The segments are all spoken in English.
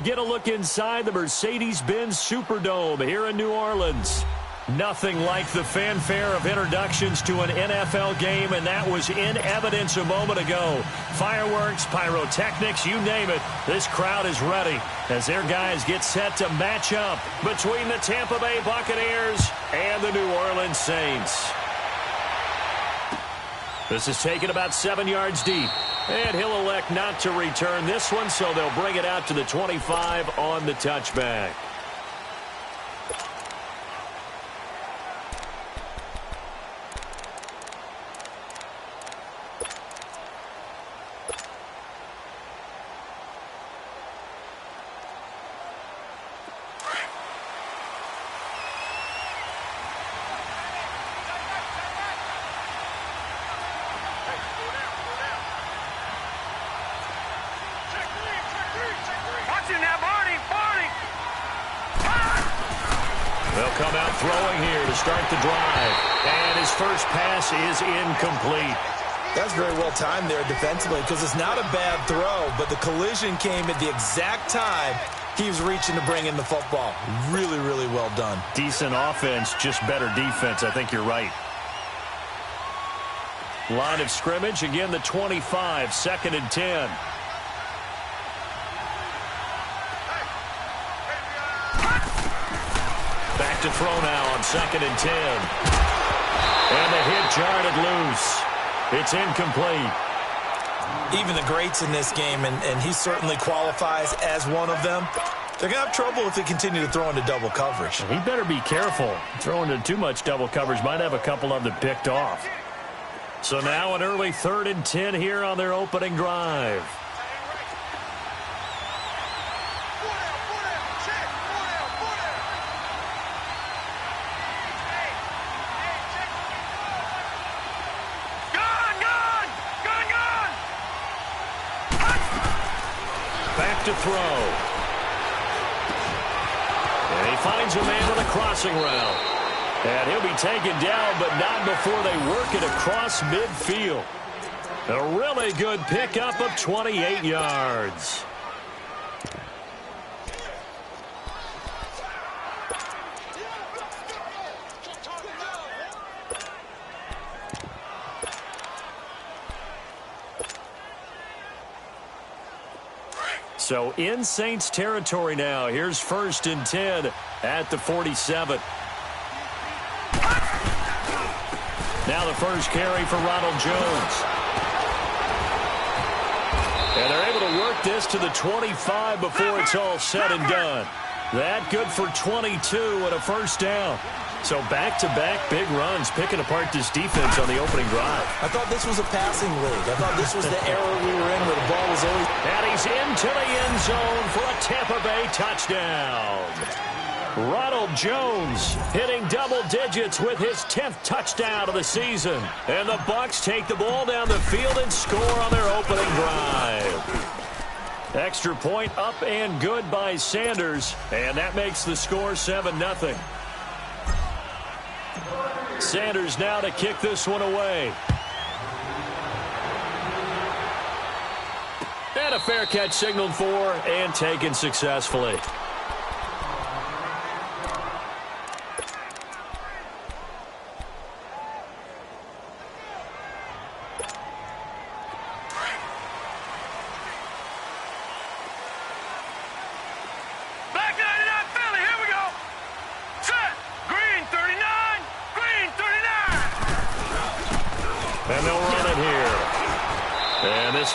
get a look inside the Mercedes-Benz Superdome here in New Orleans. Nothing like the fanfare of introductions to an NFL game, and that was in evidence a moment ago. Fireworks, pyrotechnics, you name it. This crowd is ready as their guys get set to match up between the Tampa Bay Buccaneers and the New Orleans Saints. This is taken about 7 yards deep, and he'll elect not to return this one, so they'll bring it out to the 25 on the touchback. They'll come out throwing here to start the drive. And his first pass is incomplete. That's very well timed there defensively because it's not a bad throw, but the collision came at the exact time he was reaching to bring in the football. Really, really well done. Decent offense, just better defense. I think you're right. Line of scrimmage, again the 25, 2nd and 10. Back to throw now on 2nd and 10. And the hit jarred it loose. It's incomplete. Even the greats in this game, and he certainly qualifies as one of them, they're going to have trouble if they continue to throw into double coverage. He better be careful. Throwing into too much double coverage might have a couple of them picked off. So now an early 3rd and 10 here on their opening drive. To throw. And he finds a man on a crossing route. And he'll be taken down, but not before they work it across midfield. A really good pickup of 28 yards. So in Saints territory now. Here's 1st and 10 at the 47. Now the first carry for Ronald Jones. And they're able to work this to the 25 before it's all said and done. That good for 22 and a first down. So back-to-back big runs, picking apart this defense on the opening drive. I thought this was a passing league. I thought this was the era we were in where the ball was always... And he's into the end zone for a Tampa Bay touchdown. Ronald Jones hitting double digits with his 10th touchdown of the season. And the Bucs take the ball down the field and score on their opening drive. Extra point up and good by Sanders. And that makes the score 7-0. Sanders now to kick this one away. And a fair catch signaled for and taken successfully.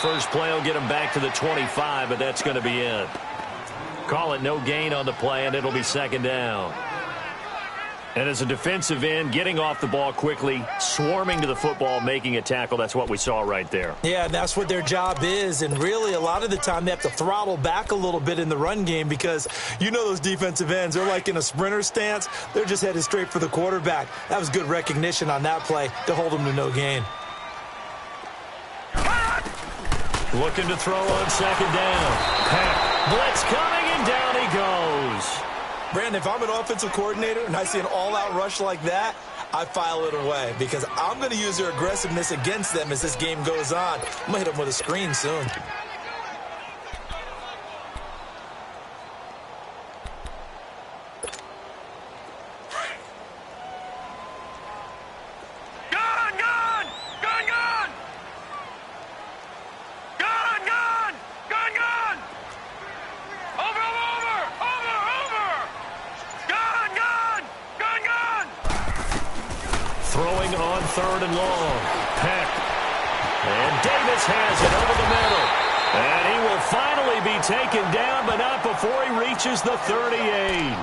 First play will get him back to the 25, but that's going to be it. Call it no gain on the play, and it'll be 2nd down. And as a defensive end, getting off the ball quickly, swarming to the football, making a tackle, that's what we saw right there. Yeah, that's what their job is, and really a lot of the time they have to throttle back a little bit in the run game because you know those defensive ends, they're like in a sprinter stance. They're just headed straight for the quarterback. That was good recognition on that play to hold them to no gain. Looking to throw on 2nd down. Peck, blitz coming, and down he goes. Brandon, if I'm an offensive coordinator and I see an all-out rush like that, I file it away because I'm going to use their aggressiveness against them as this game goes on. I'm going to hit them with a screen soon. Throwing on 3rd and long. Peck. And Davis has it over the middle. And he will finally be taken down, but not before he reaches the 38.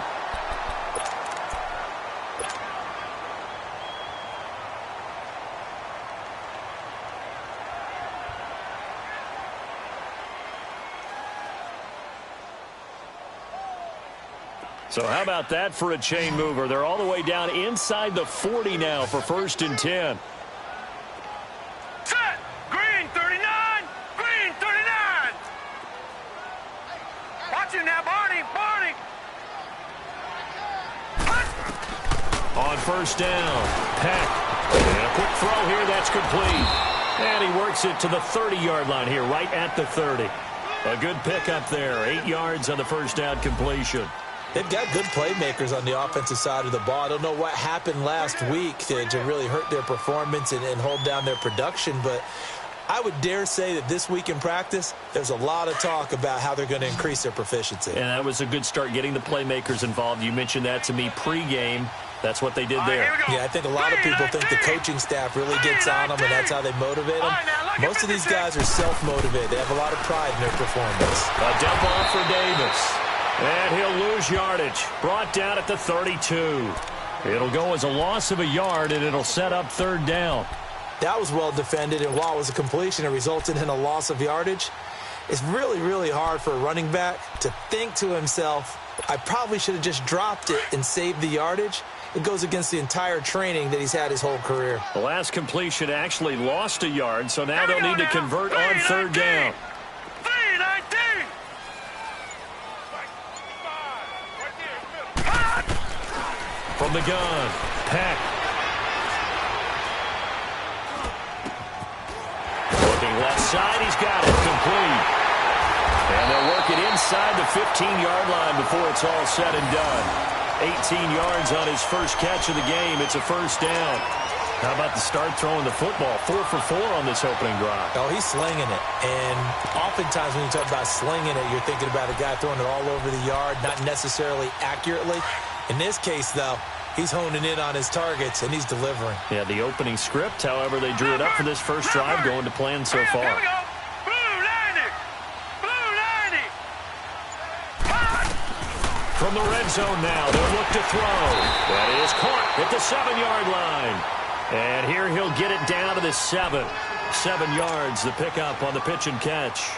So how about that for a chain mover? They're all the way down inside the 40 now for 1st and 10. Set! Green 39! Green 39! Watch it now, Barney! Barney! On 1st down, Peck. And a quick throw here, that's complete. And he works it to the 30-yard line here, right at the 30. A good pickup there, 8 yards on the 1st down completion. They've got good playmakers on the offensive side of the ball. I don't know what happened last week to really hurt their performance and hold down their production, but I would dare say that this week in practice, there's a lot of talk about how they're going to increase their proficiency. And that was a good start, getting the playmakers involved. You mentioned that to me pregame. That's what they did there. Yeah, I think a lot of people think the coaching staff really gets on them, and that's how they motivate them. Most of these guys are self-motivated. They have a lot of pride in their performance. A dump off for Davis. And he'll lose yardage. Brought down at the 32. It'll go as a loss of a yard, and it'll set up 3rd down. That was well defended, and while it was a completion, it resulted in a loss of yardage. It's really, really hard for a running back to think to himself, I probably should have just dropped it and saved the yardage. It goes against the entire training that he's had his whole career. The last completion actually lost a yard, so now they'll need to convert on 3rd down. From the gun, Peck. Looking left side, he's got it, complete. And they'll work it inside the 15-yard line before it's all said and done. 18 yards on his first catch of the game. It's a 1st down. How about the start throwing the football? 4 for 4 on this opening drive. Oh, he's slinging it. And oftentimes when you talk about slinging it, you're thinking about a guy throwing it all over the yard, not necessarily accurately. In this case, though, he's honing in on his targets, and he's delivering. Yeah, the opening script, however, they drew it up for this first drive, going to plan so far. Here we go. Blue 90! Blue 90! From the red zone now, they'll look to throw. That is caught at the 7-yard line. And here he'll get it down to the 7. 7 yards, the pickup on the pitch and catch.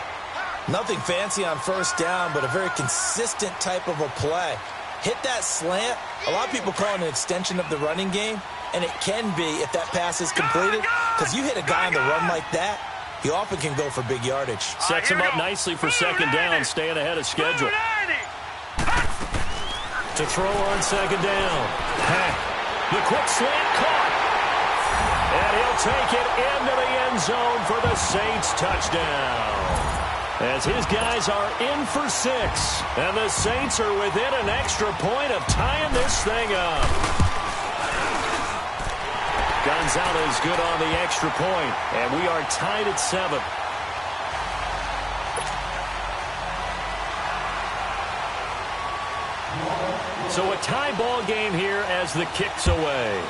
Nothing fancy on 1st down, but a very consistent type of a play. Hit that slant. A lot of people call it an extension of the running game, and it can be if that pass is completed, because you hit a guy on the run like that, he often can go for big yardage. Sets him up nicely for 2nd down, staying ahead of schedule. To throw on 2nd down. Peck. The quick slant caught. And he'll take it into the end zone for the Saints touchdown. As his guys are in for 6. And the Saints are within an extra point of tying this thing up. Gonzalez good on the extra point. And we are tied at 7. So a tie ball game here as the kick's away.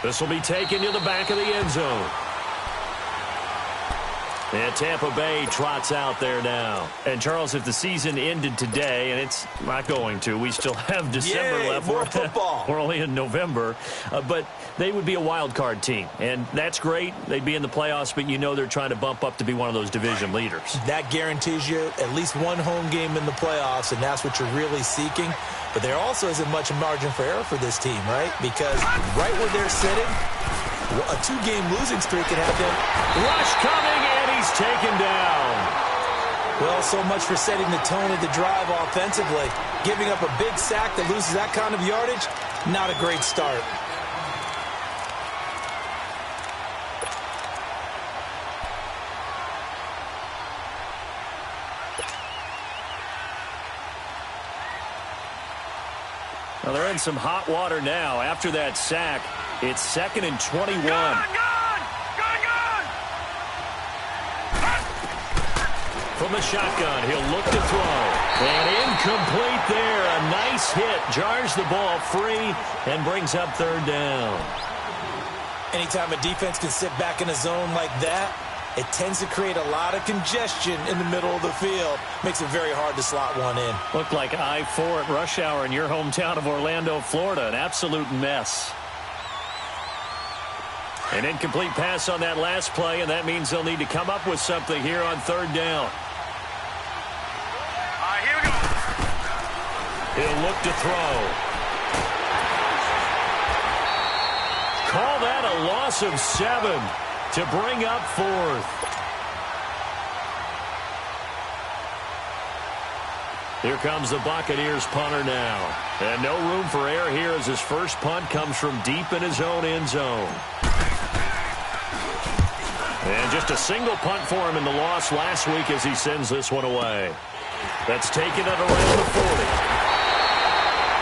This will be taken to the back of the end zone. And Tampa Bay trots out there now. And, Charles, if the season ended today, and it's not going to, we still have December left. More football. We're only in November. But they would be a wild card team. And that's great. They'd be in the playoffs, but you know they're trying to bump up to be one of those division leaders. That guarantees you at least one home game in the playoffs, and that's what you're really seeking. But there also isn't much margin for error for this team, right? Because right where they're sitting, a 2-game losing streak could have them. Rush coming, and he's taken down. Well, so much for setting the tone of the drive offensively. Giving up a big sack that loses that kind of yardage, not a great start. Well, they're in some hot water now. After that sack, it's 2nd and 21. From the shotgun, he'll look to throw. And incomplete there. A nice hit. Jars the ball free and brings up third down. Anytime a defense can sit back in a zone like that, it tends to create a lot of congestion in the middle of the field. Makes it very hard to slot one in. Looked like I-4 at rush hour in your hometown of Orlando, Florida. An absolute mess. An incomplete pass on that last play, and that means they'll need to come up with something here on third down. Here we go. He'll look to throw. Call that a loss of 7 to bring up fourth. Here comes the Buccaneers punter now. And no room for error here as his first punt comes from deep in his own end zone. And just a single punt for him in the loss last week as he sends this one away. That's taken it around the 40.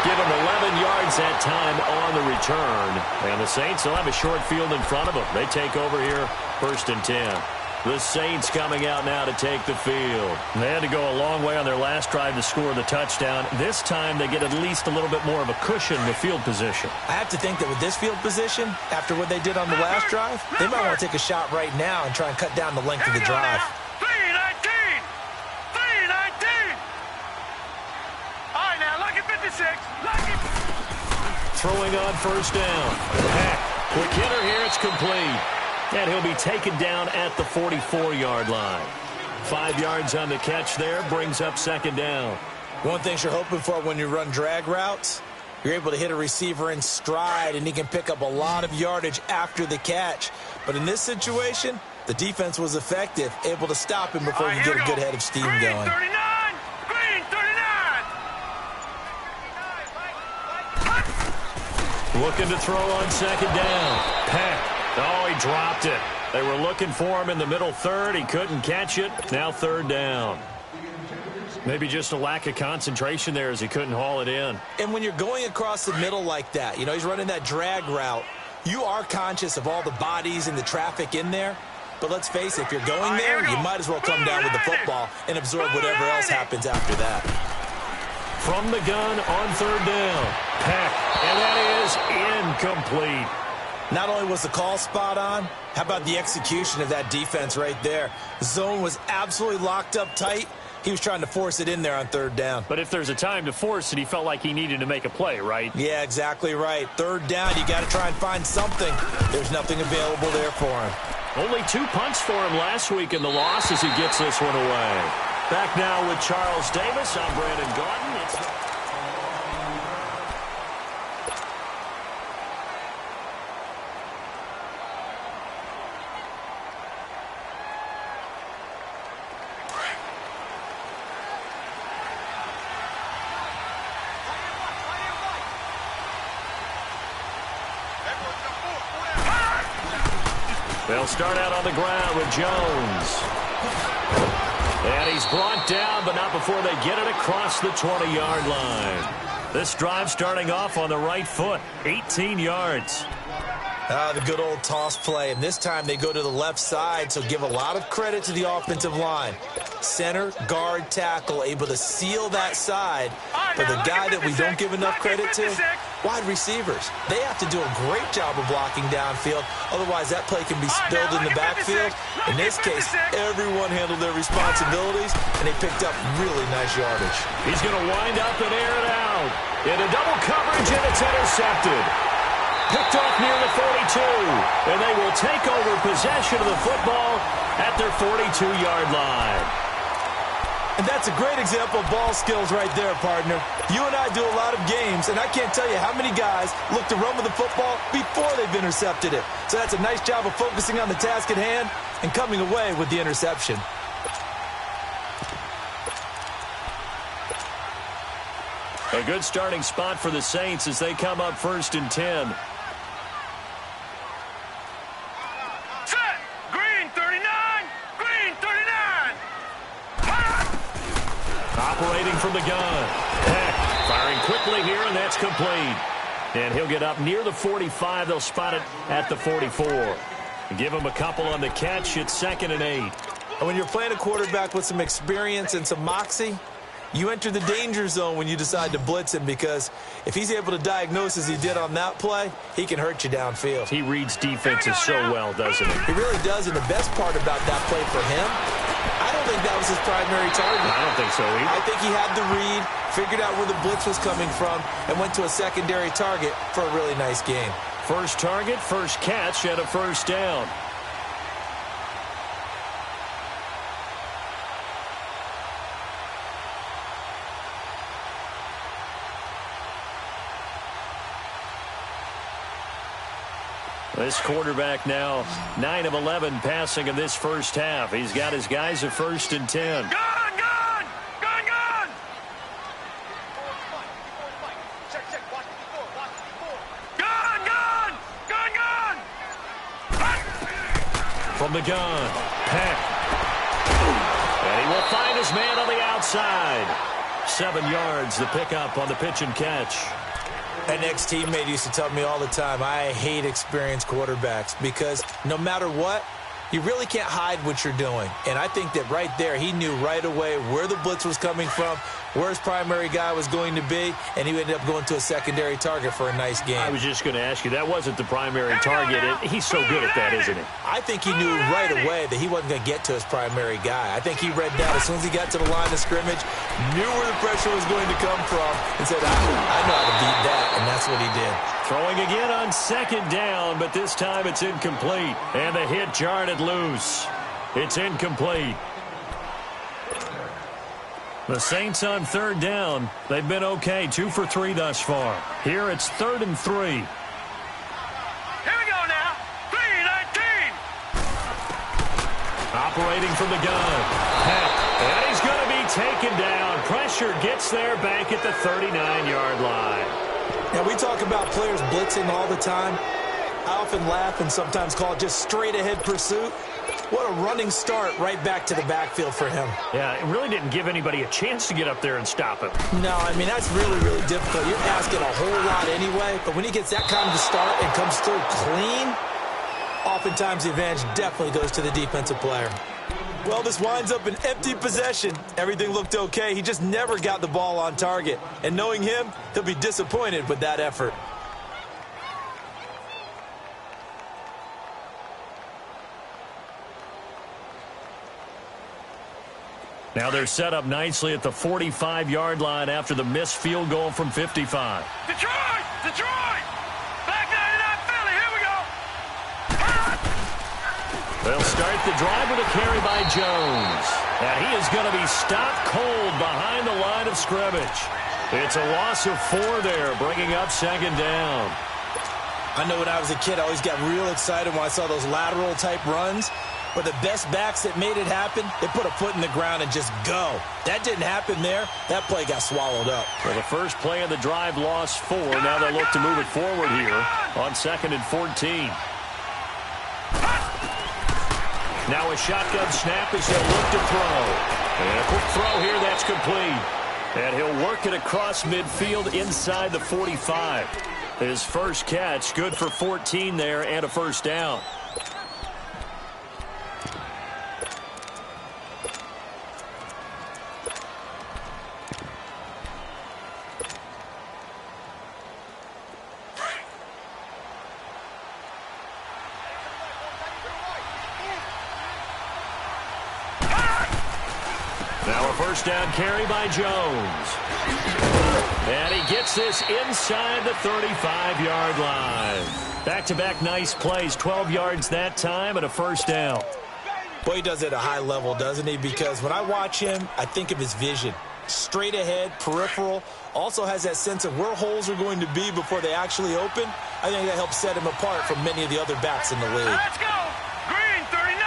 Give him 11 yards that time on the return. And the Saints will have a short field in front of them. They take over here, 1st and 10. The Saints coming out now to take the field. They had to go a long way on their last drive to score the touchdown. This time they get at least a little bit more of a cushion with field position. I have to think that with this field position, after what they did on the last drive, they might want to take a shot right now and try and cut down the length of the drive. 319. 319. All right, now, lucky 56. Lucky. Throwing on first down. Heck, quick hitter here, it's complete. And he'll be taken down at the 44-yard line. 5 yards on the catch there, brings up second down. One thing you're hoping for when you run drag routes, you're able to hit a receiver in stride, and he can pick up a lot of yardage after the catch. But in this situation, the defense was effective, able to stop him before he could get a good head of steam Green, going. 39. Green, 39. Looking to throw on second down. Peck. Oh, he dropped it. They were looking for him in the middle third. He couldn't catch it. Now third down. Maybe just a lack of concentration there as he couldn't haul it in. And when you're going across the middle like that, you know, he's running that drag route, you are conscious of all the bodies and the traffic in there. But let's face it, if you're going there, you might as well come down with the football and absorb whatever else happens after that. From the gun on third down. Peck. And that is incomplete. Not only was the call spot on, how about the execution of that defense right there? The zone was absolutely locked up tight. He was trying to force it in there on third down. But if there's a time to force it, he felt like he needed to make a play, right? Yeah, exactly right. Third down, you got to try and find something. There's nothing available there for him. Only 2 punts for him last week in the loss as he gets this one away. Back now with Charles Davis. I'm Brandon Gaudin. They'll start out on the ground with Jones. And he's brought down, but not before they get it across the 20-yard line. This drive starting off on the right foot, 18 yards. The good old toss play, and this time they go to the left side, so give a lot of credit to the offensive line. Center, guard, tackle, able to seal that side. But the guy that we don't give enough credit to, wide receivers. They have to do a great job of blocking downfield, otherwise that play can be spilled in the backfield. In this case, everyone handled their responsibilities, and they picked up really nice yardage. He's going to wind up and air it out. Into double coverage, and it's intercepted. Picked off near the 42, and they will take over possession of the football at their 42-yard line. And that's a great example of ball skills right there, partner. You and I do a lot of games, and I can't tell you how many guys look to run with the football before they've intercepted it. So that's a nice job of focusing on the task at hand and coming away with the interception. A good starting spot for the Saints as they come up 1st and 10. Set. Green, 39. Green, 39. Operating from the gun. Heck, firing quickly here, and that's complete. And he'll get up near the 45. They'll spot it at the 44. Give him a couple on the catch. It's 2nd and 8. And when you're playing a quarterback with some experience and some moxie, you enter the danger zone when you decide to blitz him, because if he's able to diagnose as he did on that play, he can hurt you downfield. He reads defenses so well, doesn't he? He really does, and the best part about that play for him, I don't think that was his primary target. I don't think so either. I think he had the read, figured out where the blitz was coming from, and went to a secondary target for a really nice gain. First target, first catch, and a first down. This quarterback now 9 of 11 passing in this first half. He's got his guys at 1st and 10. Gun, gun! Gun, gun! Gun, gun! Gun, gun! From the gun, Peck. And he will find his man on the outside. 7 yards, the pickup on the pitch and catch. An ex-teammate used to tell me all the time, I hate experienced quarterbacks, because no matter what, you really can't hide what you're doing. And I think that right there, he knew right away where the blitz was coming from, where his primary guy was going to be, and he ended up going to a secondary target for a nice game. I was just going to ask you, that wasn't the primary target. He's so good at that, isn't he? I think he knew right away that he wasn't going to get to his primary guy. I think he read that as soon as he got to the line of scrimmage, knew where the pressure was going to come from, and said, I know how to beat that, and that's what he did. Throwing again on 2nd down, but this time it's incomplete. And the hit jarred it loose. It's incomplete. The Saints on 3rd down. They've been okay, 2 for 3 thus far. Here it's 3rd and 3. Here we go now. 3-19. Operating from the gun. Peck. And he's going to be taken down. Pressure gets there back at the 39-yard line. Now, we talk about players blitzing all the time. I often laugh and sometimes call it just straight-ahead pursuit. What a running start right back to the backfield for him. Yeah, it really didn't give anybody a chance to get up there and stop him. No, I mean, that's really, really difficult. You're asking a whole lot anyway, but when he gets that kind of a start and comes through clean, oftentimes the advantage definitely goes to the defensive player. Well, this winds up an empty possession. Everything looked okay. He just never got the ball on target. And knowing him, he'll be disappointed with that effort. Now they're set up nicely at the 45-yard line after the missed field goal from 55. Detroit! Detroit! Back 99 Philly. Here we go. They'll start the drive with a carry by Jones. And he is going to be stopped cold behind the line of scrimmage. It's a loss of 4 there, bringing up 2nd down. I know when I was a kid, I always got real excited when I saw those lateral-type runs. But the best backs that made it happen, they put a foot in the ground and just go. That didn't happen there. That play got swallowed up. Well, the first play of the drive lost 4. Now they'll look to move it forward here on 2nd and 14. Now a shotgun snap as he'll look to throw. And a quick throw here, that's complete. And he'll work it across midfield inside the 45. His first catch, good for 14 there and a first down. Now a first down carry by Jones. And he gets this inside the 35-yard line. Back-to-back nice plays, 12 yards that time and a first down. Boy, he does it at a high level, doesn't he? Because when I watch him, I think of his vision. Straight ahead, peripheral, also has that sense of where holes are going to be before they actually open. I think that helps set him apart from many of the other backs in the league. Let's go. Green 39.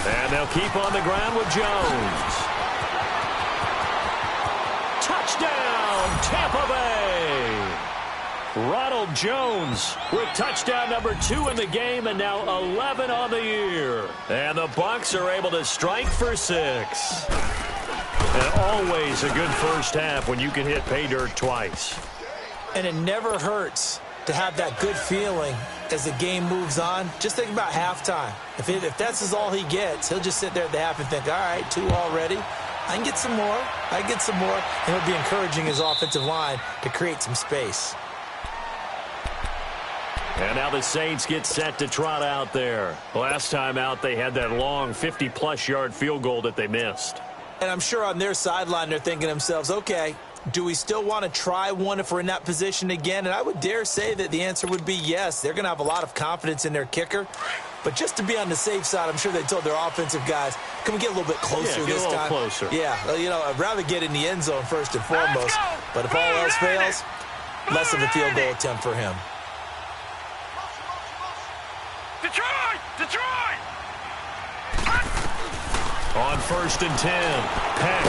And they'll keep on the ground with Jones. Touchdown, Tampa Bay. Ronald Jones with touchdown number 2 in the game and now 11 on the year. And the Bucs are able to strike for 6. And always a good first half when you can hit pay dirt twice. And it never hurts to have that good feeling as the game moves on, just think about halftime. If that's all he gets, he'll just sit there at the half and think, all right, 2 already. I can get some more. And he'll be encouraging his offensive line to create some space. And now the Saints get set to trot out there. Last time out, they had that long 50-plus yard field goal that they missed. And I'm sure on their sideline they're thinking to themselves, okay, do we still want to try one if we're in that position again? And I would dare say that the answer would be yes. They're going to have a lot of confidence in their kicker. But just to be on the safe side, I'm sure they told their offensive guys, can we get a little bit closer this time? Closer. Yeah, I'd rather get in the end zone first and foremost. But if all else fails, less of a field goal attempt for him. Detroit! On 1st and 10, Peck.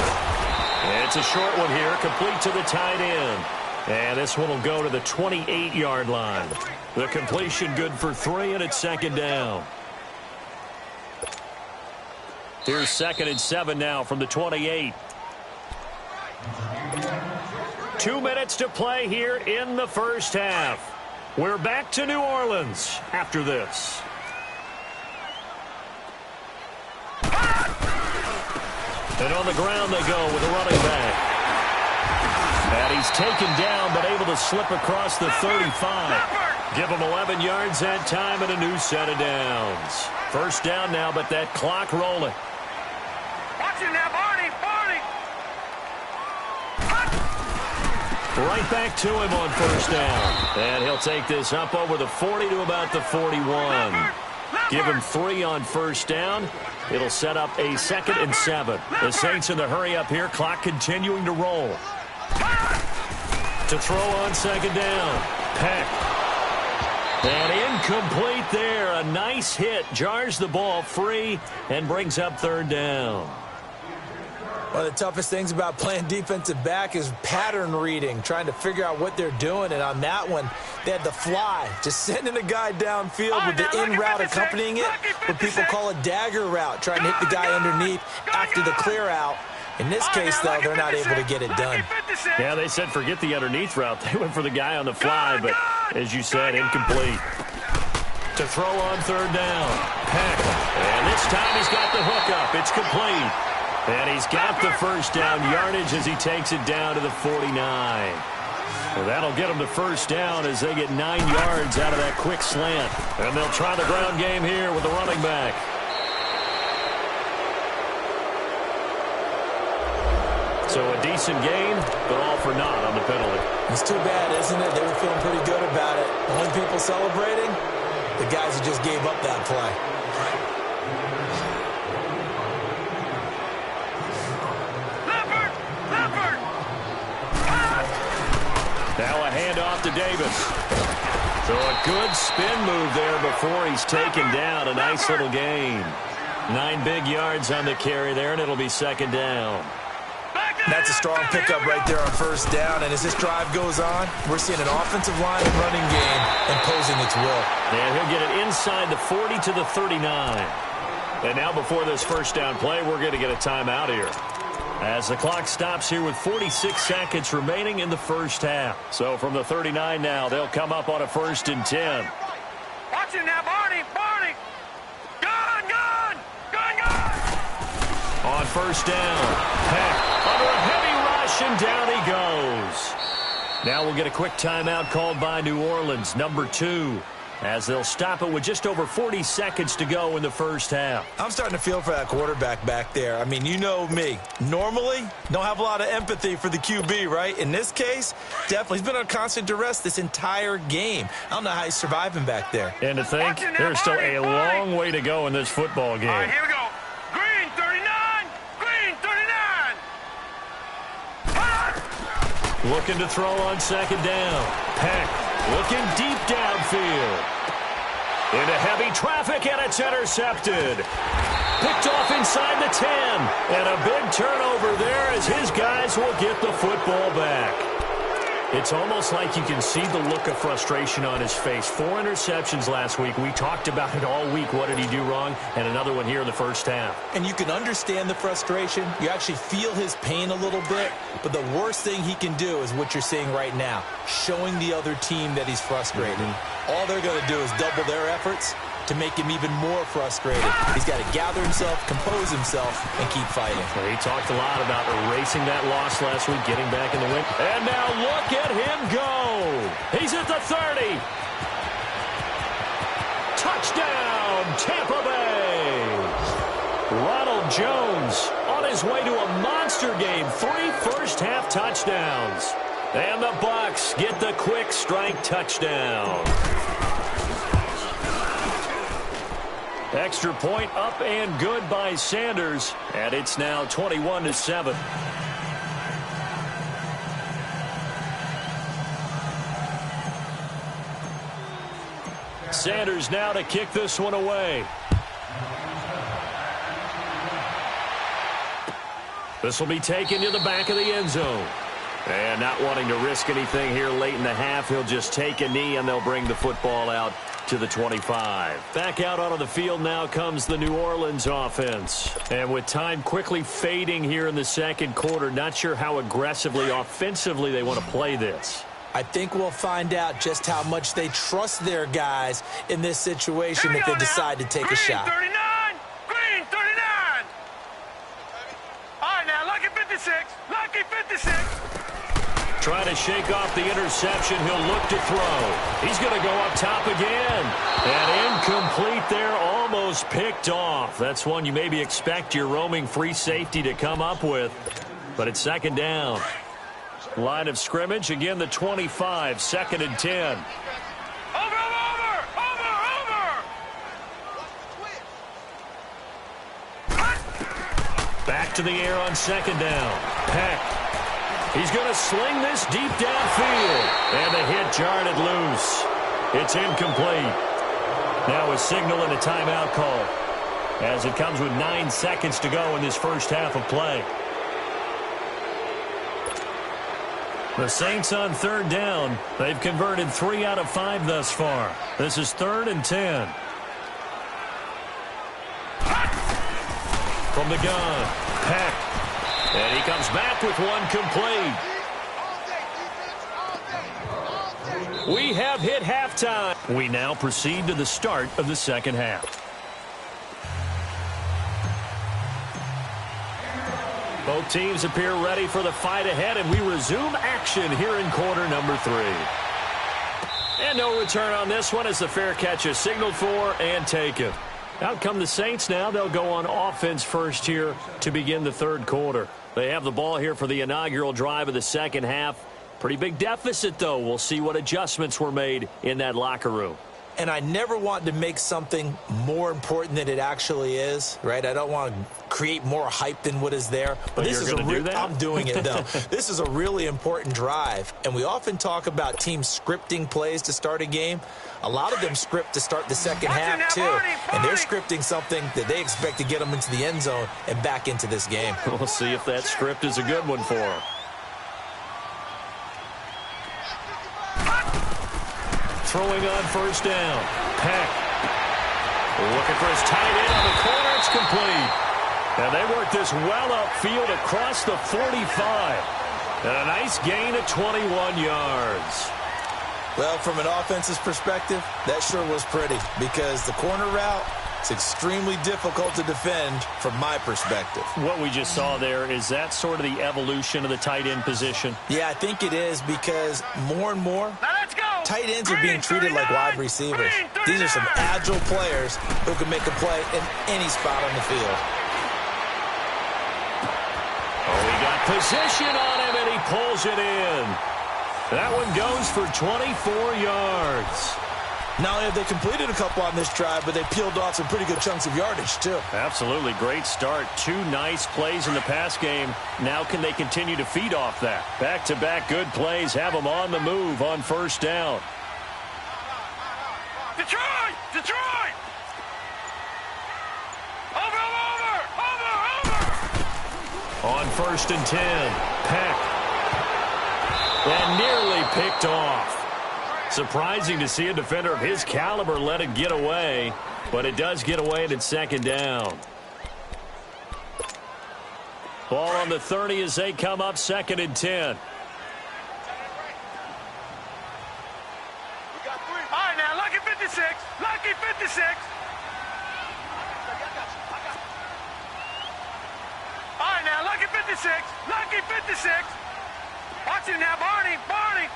It's a short one here, complete to the tight end. And this one will go to the 28-yard line. The completion good for 3, and it's 2nd down. Here's 2nd and 7 now from the 28. 2 minutes to play here in the first half. We're back to New Orleans after this. And on the ground they go with a running back. And he's taken down but able to slip across the 35. Give him 11 yards that time and a new set of downs. 1st down now, but that clock rolling. Watch it now, Barney! Right back to him on 1st down. And he'll take this up over the 40 to about the 41. Give him 3 on 1st down. It'll set up a 2nd and 7. The Saints in the hurry up here. Clock continuing to roll. To throw on 2nd down. Peck. And incomplete there. A nice hit. Jars the ball free and brings up 3rd down. One of the toughest things about playing defensive back is pattern reading, trying to figure out what they're doing. And on that one, they had the fly, just sending a guy downfield with the in route accompanying it, what people call a dagger route, trying to hit the guy underneath after the clear out. In this case, though, they're not able to get it done. Yeah, they said forget the underneath route. They went for the guy on the fly, but as you said, incomplete. To throw on 3rd down. Peck. And this time he's got the hook up. It's complete. And he's got the 1st down yardage as he takes it down to the 49. Well, that'll get him to 1st down as they get 9 yards out of that quick slant. And they'll try the ground game here with the running back. So a decent gain, but all for naught on the penalty. It's too bad, isn't it? They were feeling pretty good about it. The only people celebrating, the guys who just gave up that play. Now a handoff to Davis. So a good spin move there before he's taken down. A nice little gain. 9 big yards on the carry there, and it'll be 2nd down. That's a strong pickup right there on 1st down. And as this drive goes on, we're seeing an offensive line and running game imposing its will. And he'll get it inside the 40 to the 39. And now before this 1st down play, we're going to get a timeout here, as the clock stops here with 46 seconds remaining in the first half. So from the 39 now, they'll come up on a 1st and 10. Watch it now, Barney! Gone! On 1st down, Peck under a heavy rush, and down he goes. Now we'll get a quick timeout called by New Orleans, number 2. As they'll stop it with just over 40 seconds to go in the first half. I'm starting to feel for that quarterback back there. I mean, you know me. Normally, don't have a lot of empathy for the QB, right? In this case, definitely. He's been on constant duress this entire game. I don't know how he's surviving back there. And to think, there's still a long way to go in this football game. All right, here we go. Green 39! Green 39! Looking to throw on 2nd down. Peck looking deep downfield. Into heavy traffic, and it's intercepted. Picked off inside the 10. And a big turnover there as his guys will get the football back. It's almost like you can see the look of frustration on his face. 4 interceptions last week. We talked about it all week. What did he do wrong? And another one here in the first half. And you can understand the frustration. You actually feel his pain a little bit. But the worst thing he can do is what you're seeing right now, showing the other team that he's frustrated. All they're going to do is double their efforts to make him even more frustrated. He's got to gather himself, compose himself, and keep fighting. Well, he talked a lot about erasing that loss last week, getting back in the win. And now look at him go. He's at the 30. Touchdown, Tampa Bay. Ronald Jones on his way to a monster game. 3 first-half touchdowns. And the Bucs get the quick strike touchdown. Extra point up and good by Sanders. And it's now 21-7. Sanders now to kick this one away. This will be taken to the back of the end zone. And not wanting to risk anything here late in the half, he'll just take a knee and they'll bring the football out to the 25. Back out onto the field now comes the New Orleans offense. And with time quickly fading here in the second quarter, not sure how aggressively, offensively they want to play this. I think we'll find out just how much they trust their guys in this situation if they decide to take a shot. 39! Green 39! All right, now, lucky 56. Lucky 56. Trying to shake off the interception. He'll look to throw. He's going to go up top again. And incomplete there, almost picked off. That's one you maybe expect your roaming free safety to come up with. But it's second down. Line of scrimmage, again the 25, 2nd and 10. Over! Back to the air on second down. Peck. He's going to sling this deep downfield. And the hit jarred it loose. It's incomplete. Now a signal and a timeout call, as it comes with 9 seconds to go in this first half of play. The Saints on third down. They've converted 3 out of 5 thus far. This is 3rd and 10. From the gun, Peck. And he comes back with one complete. We have hit halftime. We now proceed to the start of the second half. Both teams appear ready for the fight ahead, and we resume action here in quarter number 3. And no return on this one as the fair catch is signaled for and taken. Out come the Saints now. They'll go on offense first here to begin the third quarter. They have the ball here for the inaugural drive of the second half. Pretty big deficit, though. We'll see what adjustments were made in that locker room. And I never want to make something more important than it actually is, right? I don't want to create more hype than what is there. But this is going to do that? I'm doing it, though. This is a really important drive. And we often talk about teams scripting plays to start a game. A lot of them script to start the second half, too. And they're scripting something that they expect to get them into the end zone and back into this game. We'll see if that script is a good one for them. Throwing on first down. Peck. Looking for his tight end on the corner. It's complete. And they work this well upfield across the 45. And a nice gain of 21 yards. Well, from an offense's perspective, that sure was pretty, because the corner route is extremely difficult to defend from my perspective. What we just saw there, is that sort of the evolution of the tight end position? Yeah, I think it is, because more and more, Now let's go. tight ends are being treated like wide receivers. These are some agile players who can make a play in any spot on the field. Oh, he got position on him, and he pulls it in. That one goes for 24 yards. Not only have they completed a couple on this drive, but they peeled off some pretty good chunks of yardage, too. Absolutely. Great start. 2 nice plays in the pass game. Now can they continue to feed off that? Back-to-back good plays have them on the move on first down. Detroit! Detroit! Over! On first and 10, Peck. And nearly picked off. Surprising to see a defender of his caliber let it get away, but it does get away and it's second down. Ball on the 30 as they come up, 2nd and 10. All right, now, lucky 56. Lucky 56. All right, now, lucky 56. Lucky 56. Watch him now, Barney. Barney.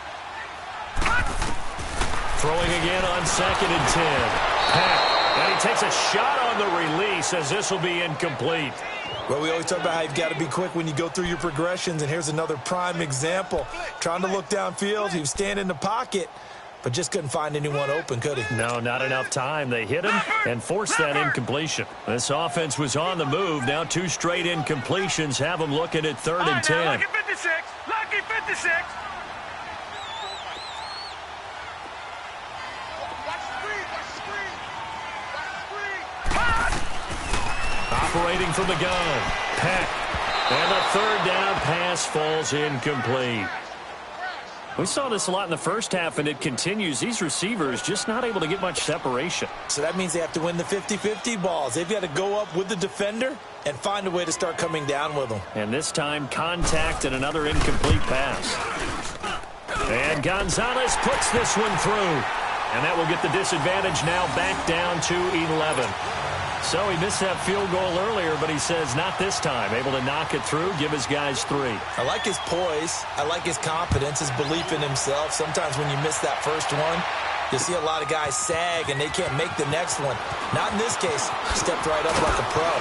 Throwing again on 2nd and 10. Peck, and he takes a shot on the release as this will be incomplete. Well, we always talk about how you've got to be quick when you go through your progressions, and here's another prime example. Trying to look downfield, he was standing in the pocket, but just couldn't find anyone open, could he? No, not enough time. They hit him and forced that incompletion. This offense was on the move. Now 2 straight incompletions have them looking at 3rd and 10. Lucky 56. Lucky 56. Operating from the gun. Peck. And the 3rd down pass falls incomplete. We saw this a lot in the first half, and it continues. These receivers just not able to get much separation. So that means they have to win the 50-50 balls. They've got to go up with the defender and find a way to start coming down with them. And this time, contact and another incomplete pass. And Gonzalez puts this one through. And that will get the disadvantage now back down to 11. So he missed that field goal earlier, but he says not this time. Able to knock it through, give his guys 3. I like his poise. I like his confidence, his belief in himself. Sometimes when you miss that first one, you see a lot of guys sag and they can't make the next one. Not in this case. Stepped right up like a pro.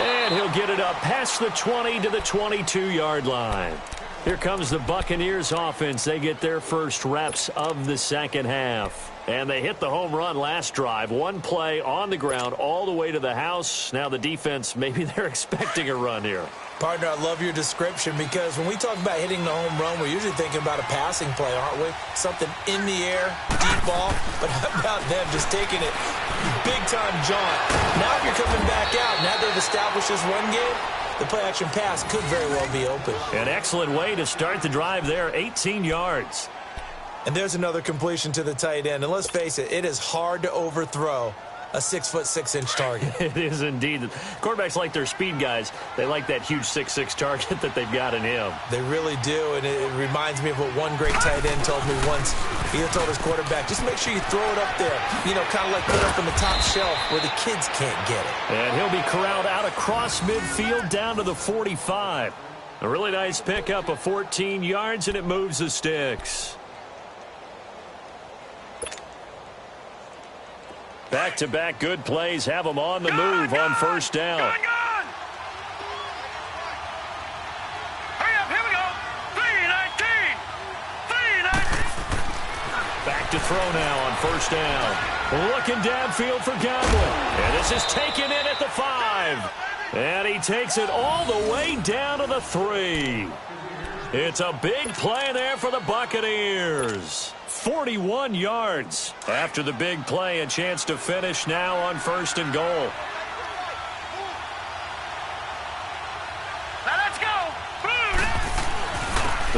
And he'll get it up past the 20 to the 22-yard line. Here comes the Buccaneers offense. They get their first reps of the second half. And they hit the home run last drive. 1 play on the ground all the way to the house. Now the defense, maybe they're expecting a run here. Partner, I love your description because when we talk about hitting the home run, we're usually thinking about a passing play, aren't we? Something in the air, deep ball. But how about them just taking it big-time jaunt? Now if you're coming back out, now they've established this run game, the play-action pass could very well be open. An excellent way to start the drive there, 18 yards. And there's another completion to the tight end. And let's face it, it is hard to overthrow a 6'6" target. It is indeed. Quarterbacks like their speed guys. They like that huge 6'6" target that they've got in him. They really do, and it reminds me of what one great tight end told me once. He told his quarterback, just make sure you throw it up there, you know, kind of like put it up on the top shelf where the kids can't get it. And he'll be corralled out across midfield down to the 45. A really nice pickup of 14 yards, and it moves the sticks. Back-to-back good plays have them on the move on first down. Hurry up, here we go. 3-19. 3-19. Back to throw now on first down. Looking downfield for Godwin. And this is taken in at the 5. And he takes it all the way down to the 3. It's a big play there for the Buccaneers. 41 yards. After the big play, a chance to finish now on 1st and goal. Now let's go.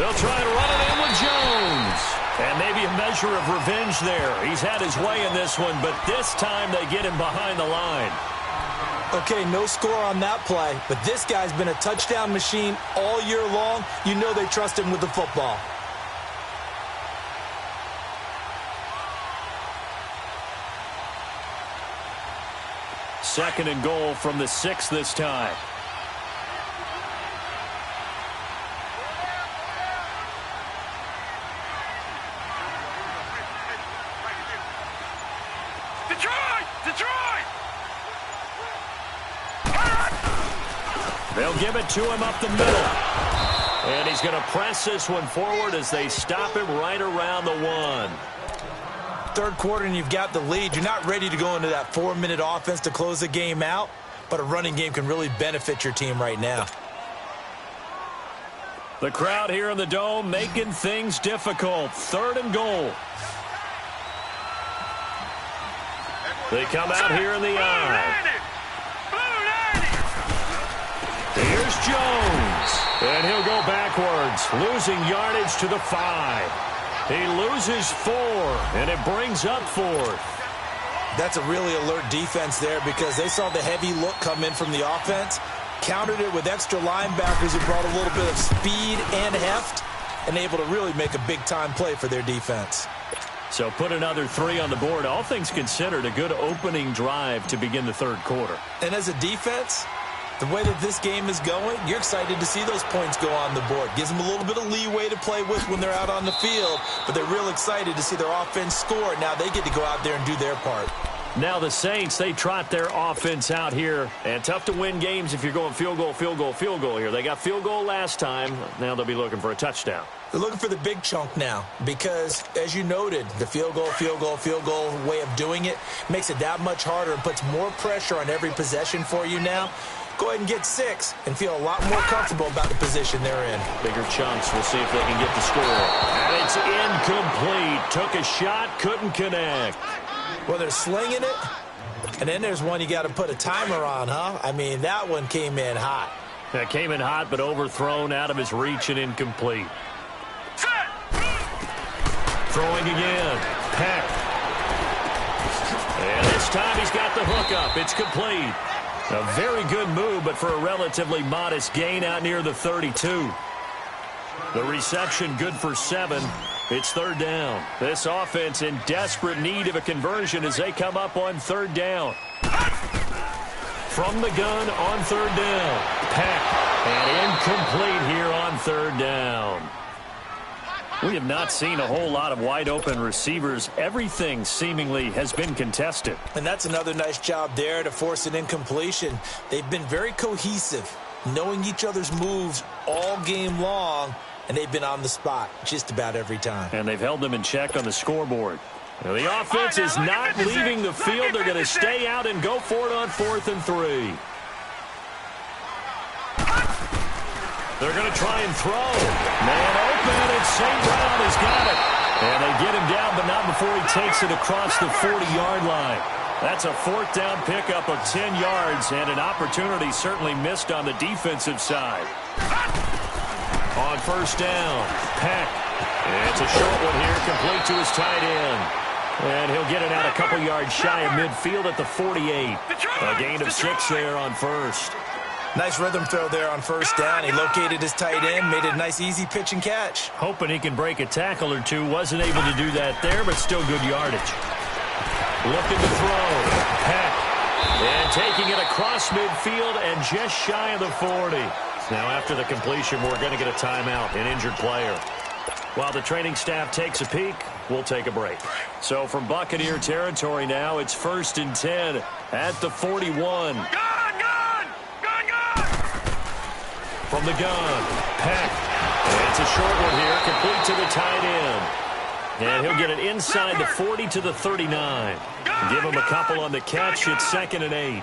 They'll try to run it in with Jones. And maybe a measure of revenge there. He's had his way in this one, but this time they get him behind the line. Okay, no score on that play, but this guy's been a touchdown machine all year long. You know they trust him with the football. Second and goal from the 6 this time. Detroit! They'll give it to him up the middle. And he's going to press this one forward as they stop him right around the 1. Third quarter and you've got the lead. You're not ready to go into that 4-minute offense to close the game out, but a running game can really benefit your team right now. The crowd here in the Dome making things difficult. 3rd and goal. They come out here in the eye. Here's Jones. six. And he'll go backwards, losing yardage to the 5. He loses 4, and it brings up 4th. That's a really alert defense there because they saw the heavy look come in from the offense, countered it with extra linebackers who brought a little bit of speed and heft, and able to really make a big-time play for their defense. So put another 3 on the board. All things considered, a good opening drive to begin the third quarter. And as a defense, the way that this game is going, you're excited to see those points go on the board. Gives them a little bit of leeway to play with when they're out on the field, but they're real excited to see their offense score. Now they get to go out there and do their part. Now the Saints, they trot their offense out here. And tough to win games if you're going field goal, field goal, field goal here. They got field goal last time. Now they'll be looking for a touchdown. They're looking for the big chunk now because, as you noted, the field goal, field goal, field goal way of doing it makes it that much harder and puts more pressure on every possession for you now. Go ahead and get 6 and feel a lot more comfortable about the position they're in. Bigger chunks. We'll see if they can get the score. And it's incomplete. Took a shot, couldn't connect. Well, they're slinging it, and then there's one you got to put a timer on, huh? I mean, that one came in hot. That came in hot, but overthrown, out of his reach, and incomplete. Throwing again. Peck. And this time he's got the hook up. It's complete. A very good move, but for a relatively modest gain out near the 32. The reception good for 7. It's third down. This offense in desperate need of a conversion as they come up on third down. From the gun on third down. Peck. And incomplete here on third down. We have not seen a whole lot of wide-open receivers. Everything seemingly has been contested. And that's another nice job there to force an incompletion. They've been very cohesive, knowing each other's moves all game long, and they've been on the spot just about every time. And they've held them in check on the scoreboard. Now, the offense is not leaving the field. They're going to stay out and go for it on 4th and 3. They're going to try and throw. Man open, and St. Brown has got it. And they get him down, but not before he takes it across the 40-yard line. That's a 4th down pickup of 10 yards, and an opportunity certainly missed on the defensive side. On first down, Peck. It's a short one here, complete to his tight end. And he'll get it out a couple yards shy of midfield at the 48. A gain of 6 there on first. Nice rhythm throw there on first down. He located his tight end, made it a nice easy pitch and catch. Hoping he can break a tackle or two. Wasn't able to do that there, but still good yardage. Looking to throw. Peck. And taking it across midfield and just shy of the 40. Now after the completion, we're going to get a timeout, an injured player. While the training staff takes a peek, we'll take a break. So from Buccaneer territory now, it's 1st and 10 at the 41. From the gun, Peck. And it's a short one here, complete to the tight end. And he'll get it inside the 40 to the 39. Give him a couple on the catch. It's 2nd and 8.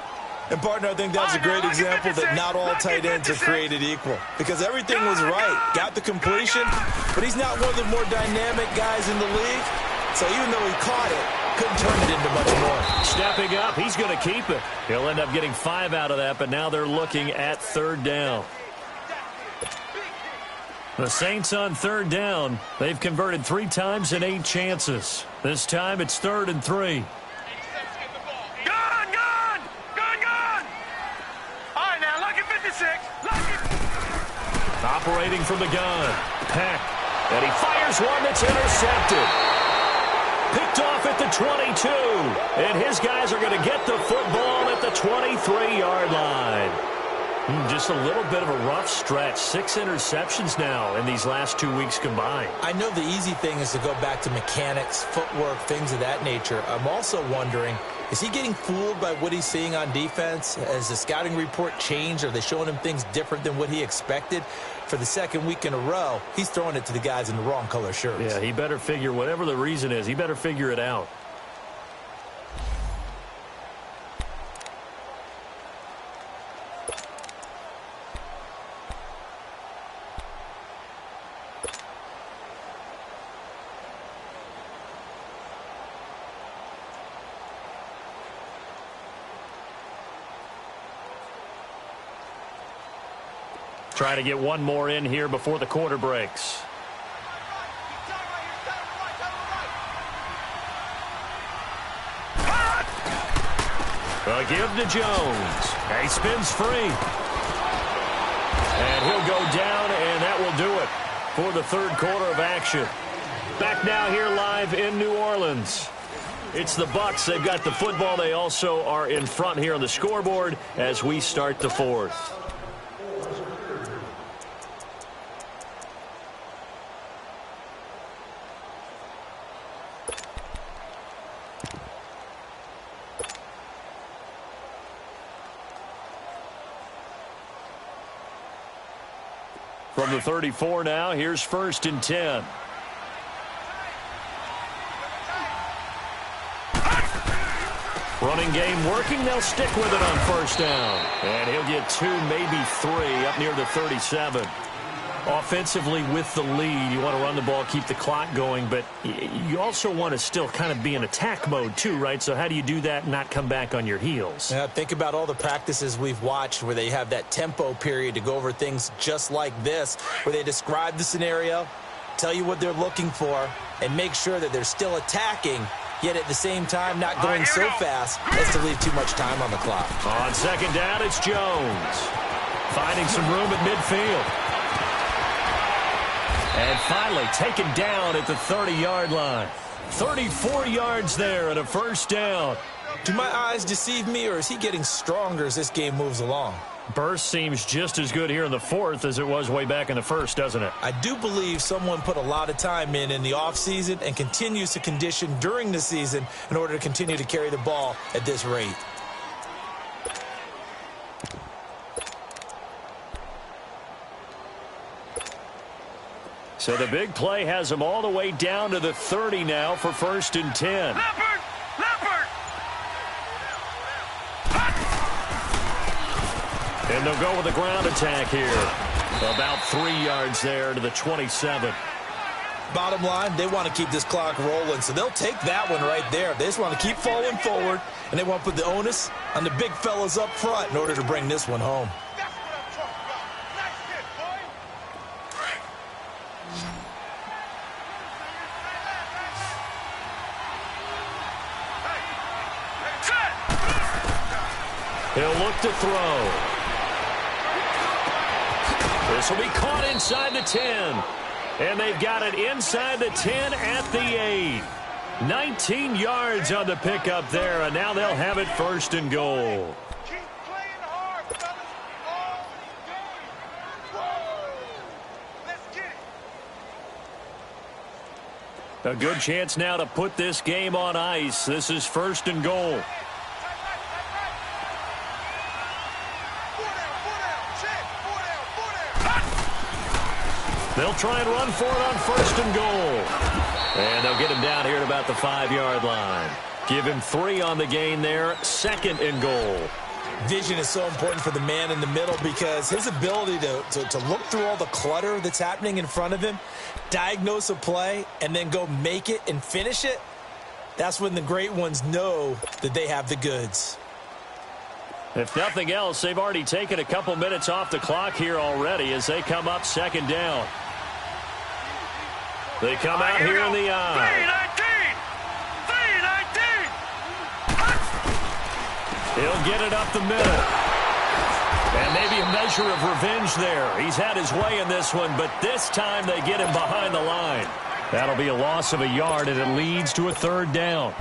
And, partner, I think that's a great example that not all tight ends are created equal. Because everything was right. Got the completion, but he's not one of the more dynamic guys in the league. So even though he caught it, couldn't turn it into much more. Stepping up, he's going to keep it. He'll end up getting 5 out of that, but now they're looking at third down. The Saints on third down. They've converted 3 times in 8 chances. This time it's 3rd and 3. Operating from the gun, Peck. And he fires one that's intercepted. Picked off at the 22. And his guys are going to get the football at the 23-yard line. Just a little bit of a rough stretch. 6 interceptions now in these last 2 weeks combined. I know the easy thing is to go back to mechanics, footwork, things of that nature. I'm also wondering, is he getting fooled by what he's seeing on defense? Has the scouting report changed? Are they showing him things different than what he expected? For the 2nd week in a row, he's throwing it to the guys in the wrong color shirts. Yeah, he better figure, whatever the reason is, he better figure it out. Trying to get one more in here before the quarter breaks. A give to Jones. He spins free. And he'll go down, and that will do it for the third quarter of action. Back now here live in New Orleans. It's the Bucs. They've got the football. They also are in front here on the scoreboard as we start the fourth. From the 34 now, here's 1st and 10. Running game working. They'll stick with it on 1st down. And he'll get 2, maybe 3 up near the 37. Offensively with the lead, you want to run the ball, keep the clock going, but you also want to still kind of be in attack mode too, right? So how do you do that and not come back on your heels? Yeah, think about all the practices we've watched where they have that tempo period to go over things just like this, where they describe the scenario, tell you what they're looking for, and make sure that they're still attacking, yet at the same time not going so fast as to leave too much time on the clock. On 2nd down, it's Jones. Finding some room at midfield. And finally taken down at the 30-yard line. 34 yards there and a 1st down. Do my eyes deceive me, or is he getting stronger as this game moves along? Burst seems just as good here in the 4th as it was way back in the 1st, doesn't it? I do believe someone put a lot of time in the offseason and continues to condition during the season in order to continue to carry the ball at this rate. So the big play has them all the way down to the 30 now for 1st and 10. Leopard! Leopard! And they'll go with a ground attack here. About 3 yards there to the 27. Bottom line, they want to keep this clock rolling, so they'll take that one right there. They just want to keep falling forward, and they want to put the onus on the big fellas up front in order to bring this one home. He'll look to throw. This will be caught inside the 10. And they've got it inside the 10 at the 8. 19 yards on the pickup there, and now they'll have it 1st and goal. Keep playing hard, fellas. All game. Whoa. Let's get it. A good chance now to put this game on ice. This is 1st and goal. They'll try and run for it on 1st and goal. And they'll get him down here at about the 5-yard line. Give him 3 on the gain there. 2nd and goal. Vision is so important for the man in the middle because his ability to look through all the clutter that's happening in front of him, diagnose a play, and then go make it and finish it, that's when the great ones know that they have the goods. If nothing else, they've already taken a couple minutes off the clock here already as they come up 2nd down. They come out here in the eye. 3-19. He'll get it up the middle. And maybe a measure of revenge there. He's had his way in this one, but this time they get him behind the line. That'll be a loss of a yard, and it leads to a 3rd down.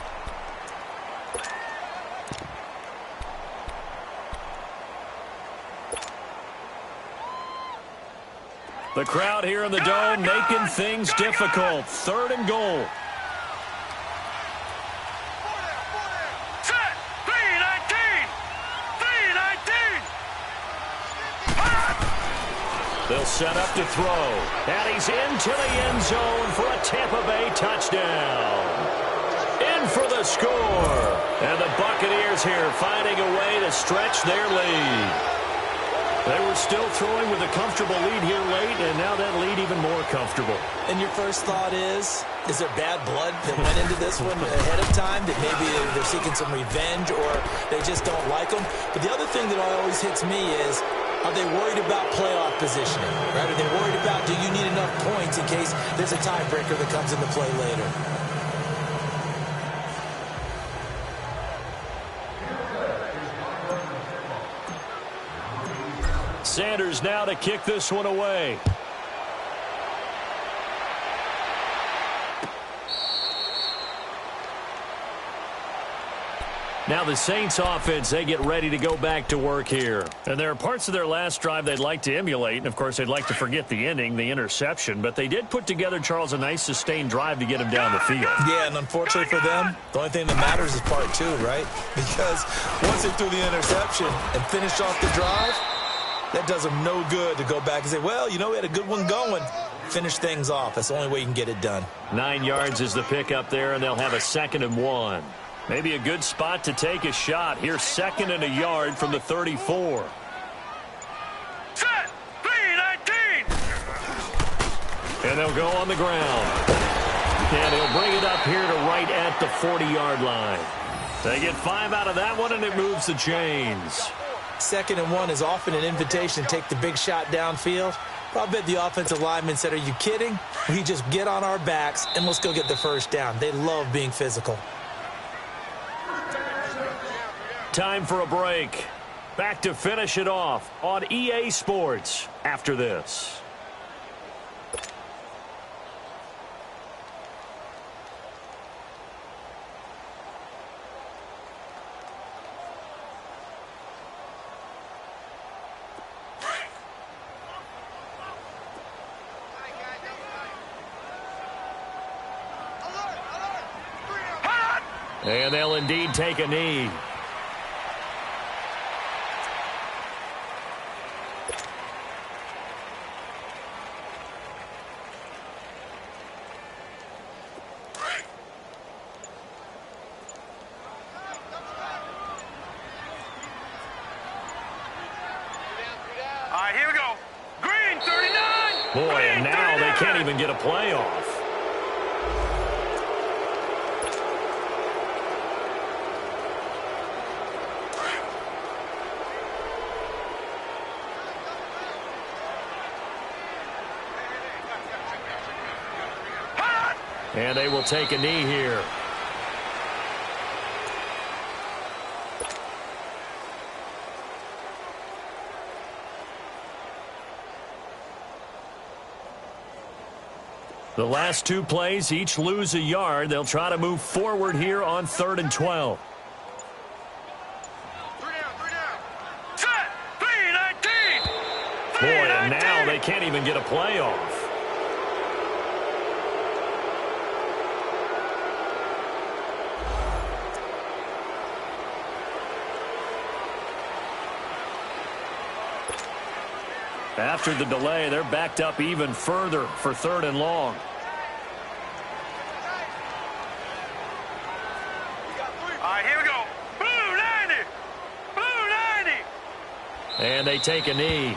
The crowd here in the dome making things difficult. 3rd and goal. Set. 3-19. 3-19. They'll set up to throw. And he's into the end zone for a Tampa Bay touchdown. In for the score. And the Buccaneers here finding a way to stretch their lead. They were still throwing with a comfortable lead here late, and now that lead even more comfortable. And your first thought is there bad blood that went into this one ahead of time, that maybe they're seeking some revenge or they just don't like them? But the other thing that always hits me is, are they worried about playoff positioning, right? Are they worried about, do you need enough points in case there's a tiebreaker that comes into play later? Sanders now to kick this one away. Now the Saints offense, they get ready to go back to work here. And there are parts of their last drive they'd like to emulate. And, of course, they'd like to forget the ending, the interception. But they did put together, Charles, a nice sustained drive to get him down the field. Yeah, and unfortunately for them, the only thing that matters is part two, right? Because once they threw the interception and finished off the drive, that does them no good to go back and say, well, you know, we had a good one going. Finish things off. That's the only way you can get it done. 9 yards is the pickup there, and they'll have a 2nd and 1. Maybe a good spot to take a shot. Here's 2nd and a yard from the 34. Set! 3-19! And they'll go on the ground. And he'll bring it up here to right at the 40-yard line. They get 5 out of that one, and it moves the chains. 2nd and 1 is often an invitation to take the big shot downfield. I bet the offensive lineman said, are you kidding? We just get on our backs, and let's go get the first down. They love being physical. Time for a break. Back to finish it off on EA Sports after this. And they'll indeed take a knee. All right, here we go. Green, 39! Boy, Green, and now 39! they can't even get a play off. And they will take a knee here. The last 2 plays, each lose a yard. They'll try to move forward here on 3rd and 12. 3 down. Set! 3-19! Boy, and now they can't even get a play off. After the delay, they're backed up even further for 3rd and long. All right, here we go. Blue 90! Blue 90! And they take a knee.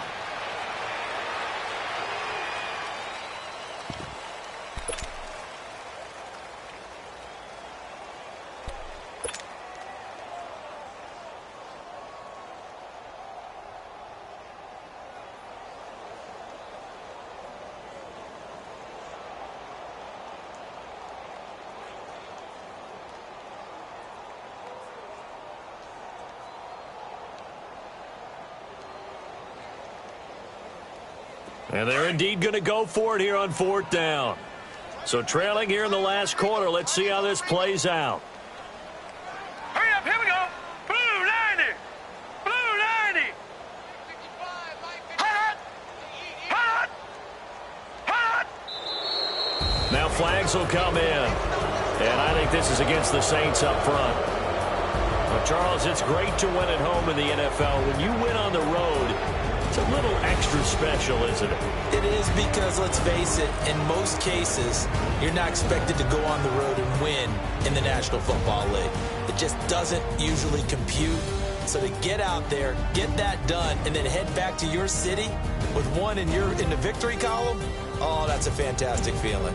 And they're indeed going to go for it here on 4th down. So trailing here in the last quarter. Let's see how this plays out. Hurry up, here we go. Blue 90! Blue 90! Hot! Hot! Hot! Now flags will come in. And I think this is against the Saints up front. Well, Charles, it's great to win at home in the NFL. When you win on the road, it's a little extra special, isn't it? It is because, let's face it, in most cases, you're not expected to go on the road and win in the National Football League. It just doesn't usually compute. So to get out there, get that done, and then head back to your city with one in the victory column, oh, that's a fantastic feeling.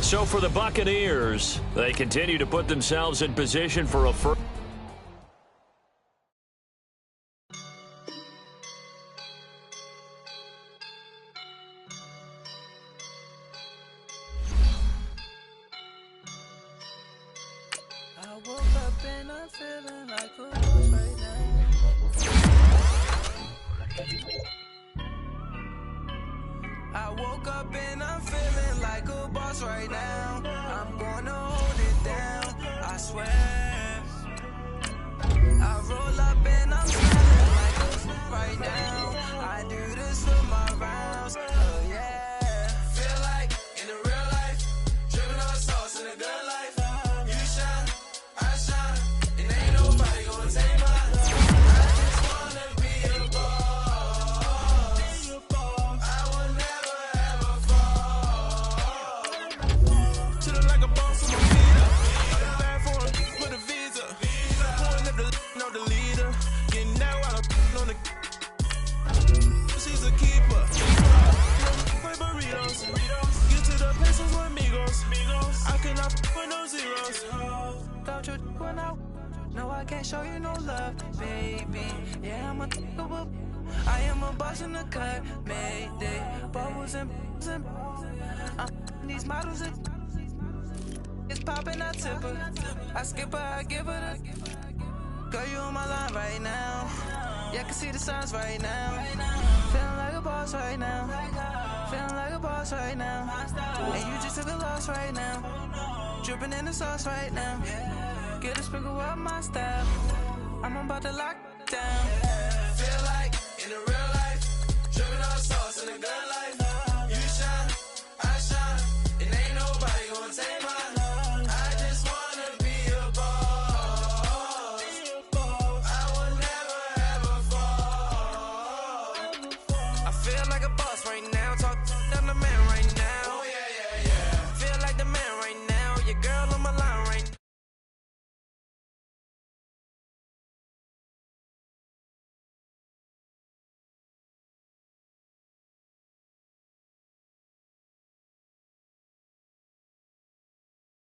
So for the Buccaneers, they continue to put themselves in position for a first. up and I'm feeling like a boss right now. I'm gonna hold it down, I swear. I roll up and I'm smiling like a right now. I do this for my rounds, oh yeah. Feel like in the real life, dripping on sauce in a good life. You shine, I shine, and ain't nobody gonna take mine. I just wanna be a boss. I will never ever fall. Chillin' like a boss on my feet up. Bad for him with a visa. Pulling up the know the leader. Getting that while I'm on the. She's a keeper. Play burritos. Get to the pesos with amigos. I cannot with no zeros. Don't you when I. No, I can't show you no love, baby. Yeah, I'm a I am a boss in the cut, Mayday. Bubbles and these models are. It's poppin', I tip her. I skip her, I give her the. Girl, you on my line right now. Yeah, I can see the signs right now. Feeling like a boss right now. Feeling like a boss right now. And you just took a loss right now. Dripping in the sauce right now. Get a sprinkle up my style. I'm about to lock down. Feel like in the real life, dripping on sauce in a good life. You shine, I shine, and ain't nobody gonna take mine. I just wanna be a boss. I will never ever fall. I feel like a boss right now. Talk to the man right now. Oh yeah, yeah, yeah. Feel like the man right now. Your girl on my line.